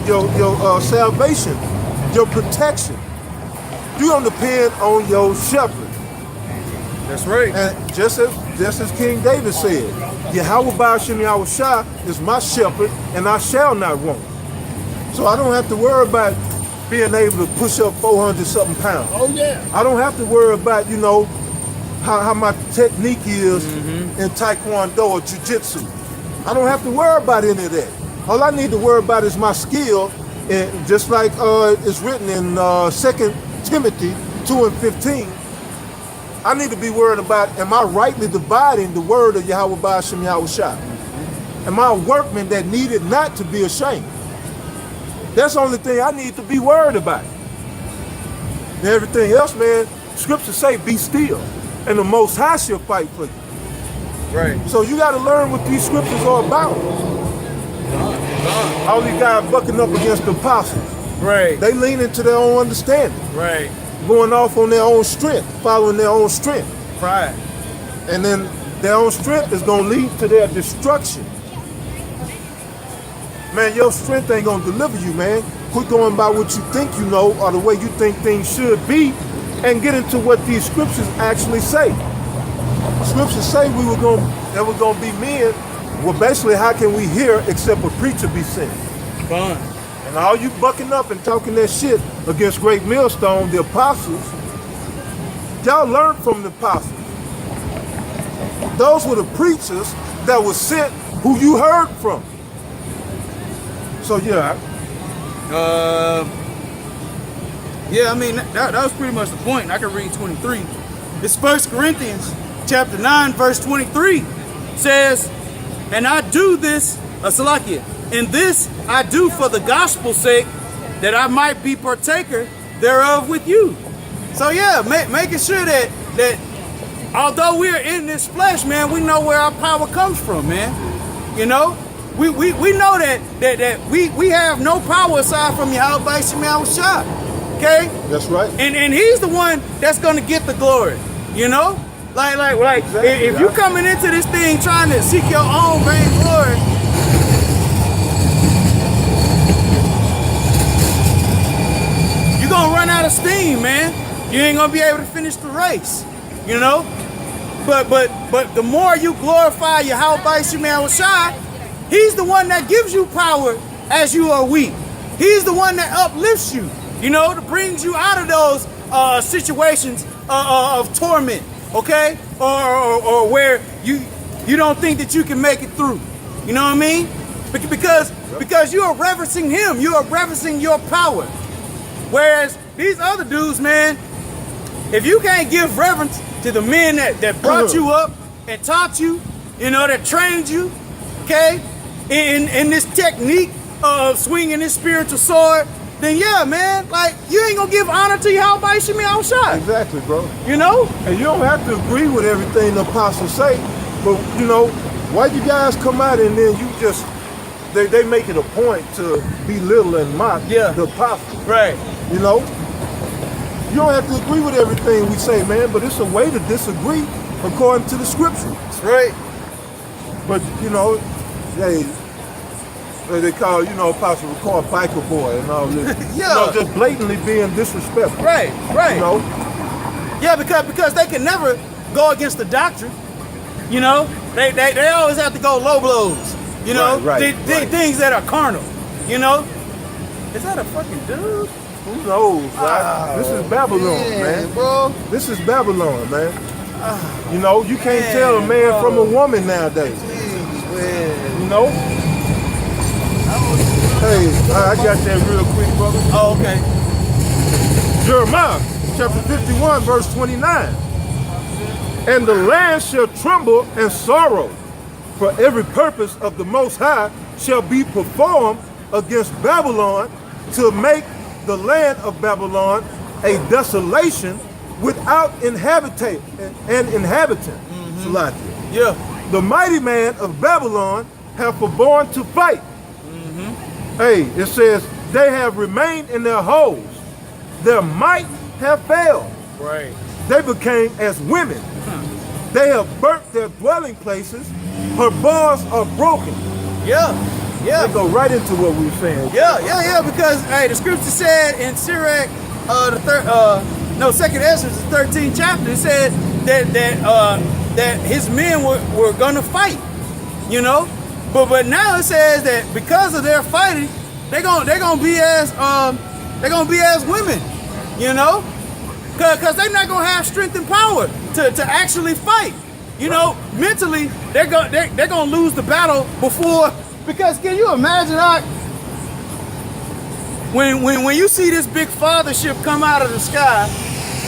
your salvation, your protection. You don't depend on your shepherd. That's right. And just as King David said, Yahweh Ba'ashem Yahushua is my shepherd, and I shall not want. So I don't have to worry about being able to push up 400 something pounds. Oh yeah. I don't have to worry about, how my technique is in Taekwondo or Jiu-Jitsu. I don't have to worry about any of that. All I need to worry about is my skill, and just like it's written in 2 Timothy 2:15, I need to be worried about, am I rightly dividing the word of Yahweh Ba'ashem Yahushua? Am I a workman that needed not to be ashamed? That's the only thing I need to be worried about. And everything else, man, scriptures say, be still, and the Most High shall fight for you. Right. So you got to learn what these scriptures are about. All these guys bucking up against the apostles. Right. They lean into their own understanding. Right. Going off on their own strength, following their own strength. Pride. And then their own strength is going to lead to their destruction. Man, your strength ain't going to deliver you, man. Quit going by what you think you know or the way you think things should be, and get into what these scriptures actually say. Scriptures say there were going to be men. Well, basically, how can we hear except a preacher be sent? Fun. And all you bucking up and talking that shit against Great Millstone, the apostles, y'all learned from the apostles. Those were the preachers that were sent who you heard from. So yeah. Yeah, I mean, that was pretty much the point. I can read 23. It's 1 Corinthians chapter 9, verse 23 says, and I do this, Salakia, and this I do for the gospel's sake, that I might be partaker thereof with you. So yeah, making sure that although we're in this flesh, man, we know where our power comes from, man. You know? We know that we have no power aside from Yahweh Ba'ashem Yahushua. Okay? That's right. And he's the one that's gonna get the glory. You know? Like exactly. If you coming into this thing trying to seek your own vain glory, you're gonna run out of steam, man. You ain't gonna be able to finish the race. You know? But the more you glorify Yahweh Ba'ashem Yahushua, he's the one that gives you power as you are weak. He's the one that uplifts you, that brings you out of those situations of torment, okay? Or where you don't think that you can make it through. You know what I mean? Because you are reverencing him. You are reverencing your power. Whereas these other dudes, man, if you can't give reverence to the men that brought you up and taught you, that trained you, okay? In this technique of swinging this spiritual sword, then yeah, man, like you ain't gonna give honor to Yahweh Ba'ashem Yahushua. Exactly, bro. And you don't have to agree with everything the apostles say, but why you guys come out and then you just they make it a point to belittle and mock the apostles. Right. You don't have to agree with everything we say, man, but it's a way to disagree according to the scripture. That's right. But they call, Apostle call biker boy and all this. Just blatantly being disrespectful. Right. Yeah, because they can never go against the doctrine. They always have to go low blows. Things that are carnal. Is that a fucking dude? Who knows, right? This is Babylon, man. Bro. This is Babylon, man. You can't tell a man from a woman nowadays. Jeez, man. Hey, I got that real quick, brother. Oh, okay. Jeremiah chapter 51, verse 29. And the land shall tremble and sorrow, for every purpose of the Most High shall be performed against Babylon, to make the land of Babylon a desolation without inhabitant. Mm-hmm. Yeah. The mighty man of Babylon have forborne to fight. Hey, it says, they have remained in their holes. Their might have failed. Right. They became as women. They have burnt their dwelling places. Her bars are broken. Yeah. Yeah. They go right into what we were saying. Yeah, because hey, the scripture said in Sirach, Second Ezra, the 13th chapter, it said that his men were gonna fight, you know, but now it says that because of their fighting, they're gonna be as women, you know, because they're not gonna have strength and power to actually fight, you know, mentally they're gonna lose the battle before. Because can you imagine how when you see this big father ship come out of the sky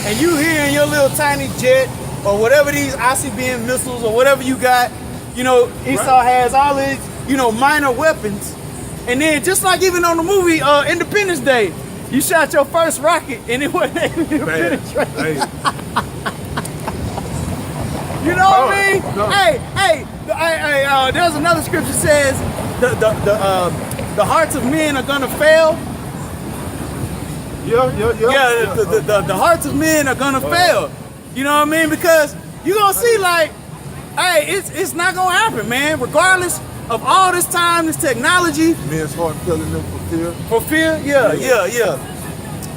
and you hear in your little tiny jet or whatever these ICBM missiles or whatever you got, you know, Esau has all these, you know, minor weapons, and then just like even on the movie Independence Day, you shot your first rocket and it wasn't able to penetrate. Hey. You know what I mean? No. Hey, there's another scripture says the hearts of men are gonna fail. Yeah. The hearts of men are gonna fail. You know what I mean? Because you're gonna see like, hey, it's not gonna happen, man. Regardless of all this time, this technology. Men's heart failing them for fear. For fear? Yeah.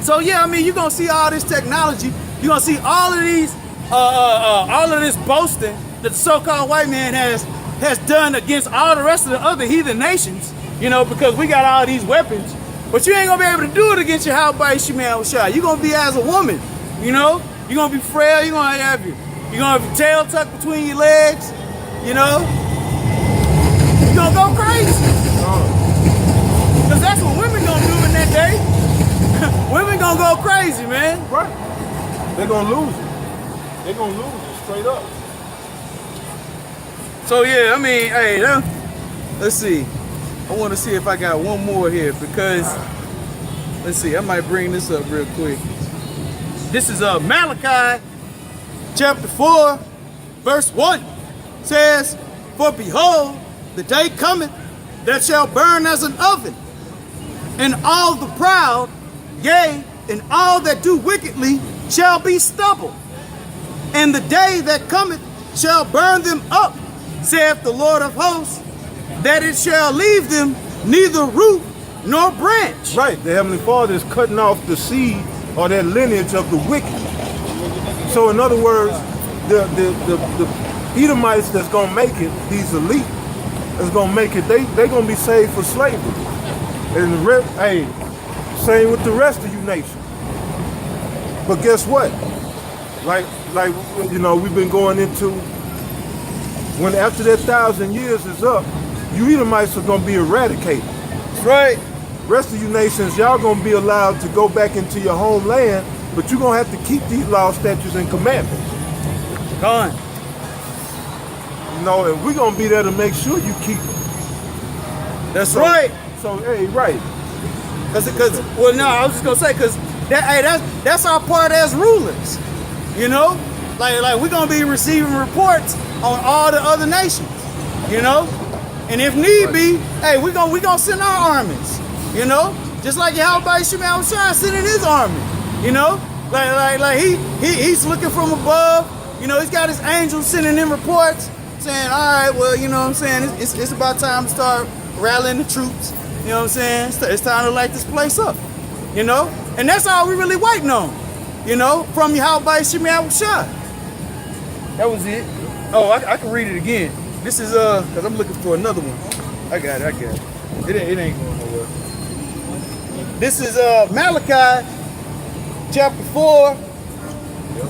So yeah, I mean, you're gonna see all this technology. You're gonna see all of these, all of this boasting that the so-called white man has done against all the rest of the other heathen nations. You know, because we got all these weapons. But you ain't gonna be able to do it against your Yahweh Shah. You're gonna be as a woman, you know? You're gonna be frail, you're gonna have your tail tucked between your legs, you know? You're gonna go crazy. Because that's what women gonna do in that day. Women gonna go crazy, man. Right. They're gonna lose it. They're gonna lose it straight up. So yeah, I mean, hey, let's see. I want to see if I got one more here because, let's see, I might bring this up real quick. This is Malachi chapter 4, verse 1. Says, "For behold, the day cometh that shall burn as an oven, and all the proud, yea, and all that do wickedly shall be stubble. And the day that cometh shall burn them up, saith the Lord of hosts, that it shall leave them neither root nor branch." Right, the Heavenly Father is cutting off the seed or that lineage of the wicked. So in other words, the Edomites that's gonna make it, these elite that's gonna make it, they gonna be saved for slavery. And same with the rest of you nations. But guess what? Like you know, we've been going into when after that 1,000 years is up, you Edomites are going to be eradicated. That's right. Rest of you nations, y'all going to be allowed to go back into your homeland, but you're going to have to keep these laws, statutes, and commandments. Gone. You know, and we're going to be there to make sure you keep it. That's right. So, hey, right. Well, no, I was just going to say, because that's our part as rulers. You know? Like we're going to be receiving reports on all the other nations. You know? And if need be, hey, we gonna send our armies, you know, just like Yahweh Shema was trying to send in his army, you know, like he's looking from above, you know, he's got his angels sending in reports saying, all right, well, you know what I'm saying, it's about time to start rallying the troops, you know what I'm saying, it's time to light this place up, you know, and that's all we really waiting on, you know, from Yahweh Shema Shah. That was it. Oh, I can read it again. This is because I'm looking for another one. I got it. It ain't going nowhere. This is Malachi chapter 4,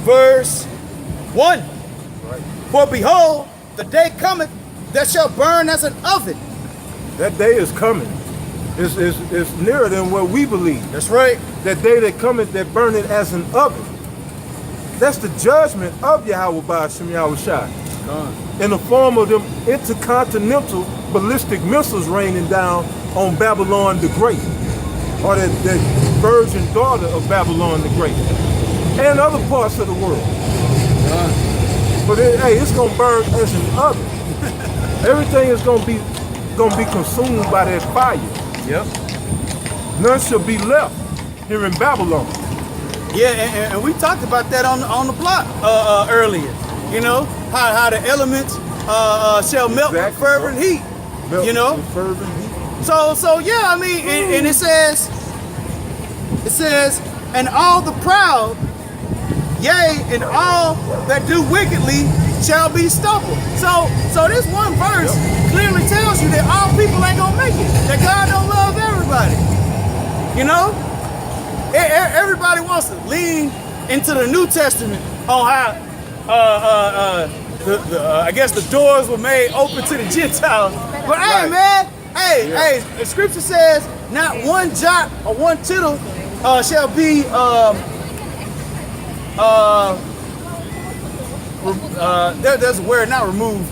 verse 1. Right. "For behold, the day cometh that shall burn as an oven." That day is coming. It's nearer than what we believe. That's right. That day that cometh that burneth as an oven. That's the judgment of Yahweh Shem Yahweh Shai. In the form of them intercontinental ballistic missiles raining down on Babylon the Great, or that virgin daughter of Babylon the Great, and other parts of the world. But it's gonna burn as an oven. Everything is gonna be consumed by that fire. Yep. None shall be left here in Babylon. Yeah, and we talked about that on the block earlier. You know, how the elements shall melt with fervent heat. Melt you know, with fervent heat. So yeah, I mean, and it says, and all the proud, yea, and all that do wickedly shall be stubble. So this one verse clearly tells you that all people ain't gonna make it. That God don't love everybody. You know, everybody wants to lean into the New Testament on how I guess the doors were made open to the Gentiles. But hey, man, hey, the scripture says not one jot or one tittle shall be there's a word, not removed.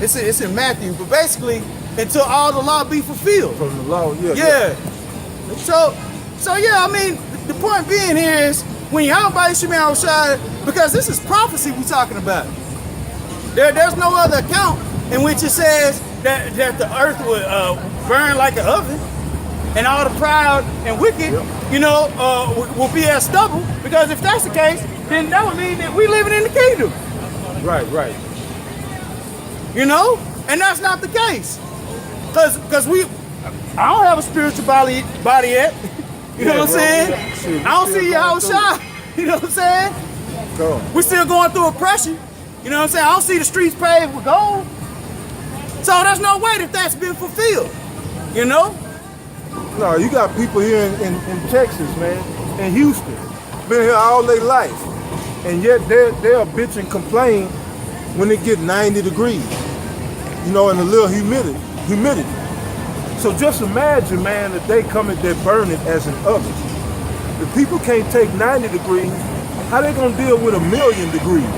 It's in Matthew, but basically until all the law be fulfilled. From the law, yeah. So yeah, I mean, the point being here is when Yahweh Shemel Shai, because this is prophecy we're talking about. There's no other account in which it says that the earth would burn like an oven, and all the proud and wicked, you know, will be as stubble. Because if that's the case, then that would mean that we living in the kingdom. Right. You know, and that's not the case. Cause I don't have a spiritual body yet. You know what I'm saying? I don't see Yahweh. You know what I'm saying? We're still going through oppression. You know what I'm saying? I don't see the streets paved with gold. So there's no way that that's been fulfilled. You know? No, you got people here in Texas, man, in Houston, been here all their life, and yet they'll bitch and complain when it get 90 degrees, you know, and a little humidity. So just imagine, man, that they come and they burn it as an oven. If people can't take 90 degrees, how they gonna deal with 1,000,000 degrees?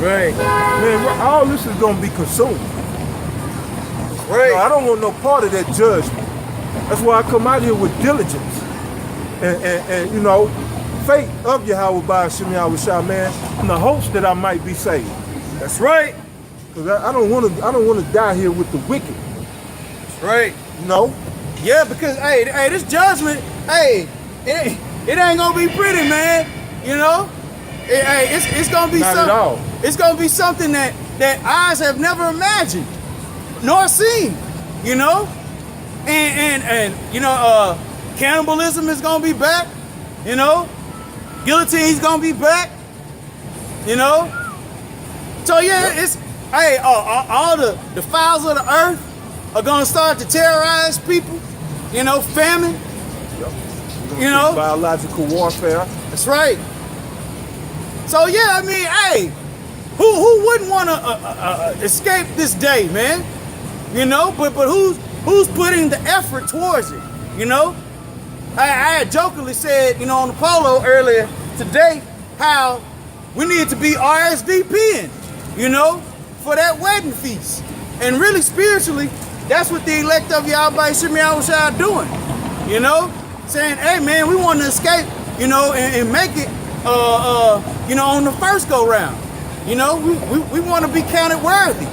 Right. Man, all this is gonna be consumed. Right. No, I don't want no part of that judgment. That's why I come out here with diligence and you know, faith of Yahweh by Hashem Yahweh Shah, man, in the hopes that I might be saved. That's right. Cause I don't want to die here with the wicked. That's right. You know? Yeah, because hey, this judgment, hey, it ain't gonna be pretty, man. You know, it's gonna be Not at all. It's gonna be something that eyes have never imagined nor seen. You know. And you know, cannibalism is gonna be back, you know, guillotine's gonna be back, you know. So yeah, it's all the fowls of the earth are gonna start to terrorize people, you know, famine, you know, biological warfare. That's right. So yeah, I mean, hey, who wouldn't want to escape this day, man? You know, but who's putting the effort towards it, you know? I had jokingly said, you know, on the polo earlier today, how we need to be RSVPing, you know, for that wedding feast. And really spiritually, that's what the elect of Yahweh Shemi Yahweh are doing, you know? Saying, hey man, we want to escape, you know, and make it, you know, on the first go round. You know, we want to be counted worthy.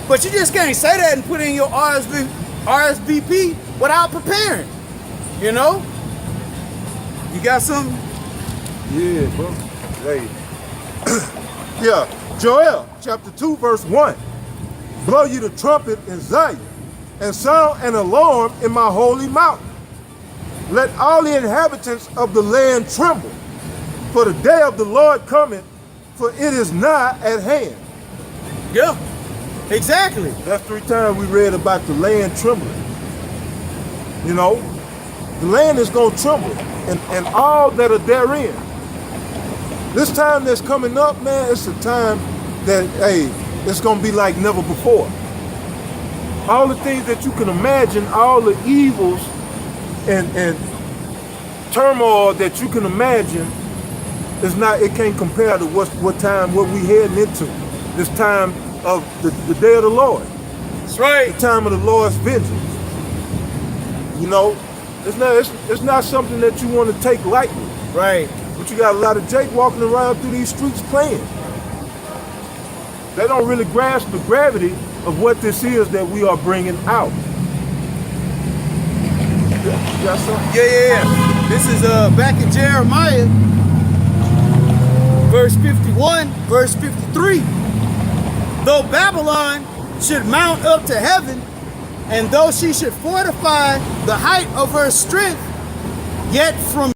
But you just can't say that and put in your RSVP without preparing. You know? You got something? Yeah, bro. Hey. Yeah. Joel chapter 2, verse 1. Blow you the trumpet in Zion, and sound an alarm in my holy mountain. Let all the inhabitants of the land tremble, for the day of the Lord cometh, for it is nigh at hand. Yeah. Exactly. That's 3 times we read about the land trembling. You know, the land is going to tremble, and all that are therein. This time that's coming up, man, it's a time that, hey, it's going to be like never before. All the things that you can imagine, all the evils and turmoil that you can imagine, it can't compare to what we heading into. This time of the day of the Lord. That's right. The time of the Lord's vengeance. You know, it's not something that you want to take lightly. Right. But you got a lot of Jake walking around through these streets playing. They don't really grasp the gravity of what this is that we are bringing out. You got something? Yeah. This is back in Jeremiah, verse 51, verse 53. Though Babylon should mount up to heaven, And though she should fortify the height of her strength, yet from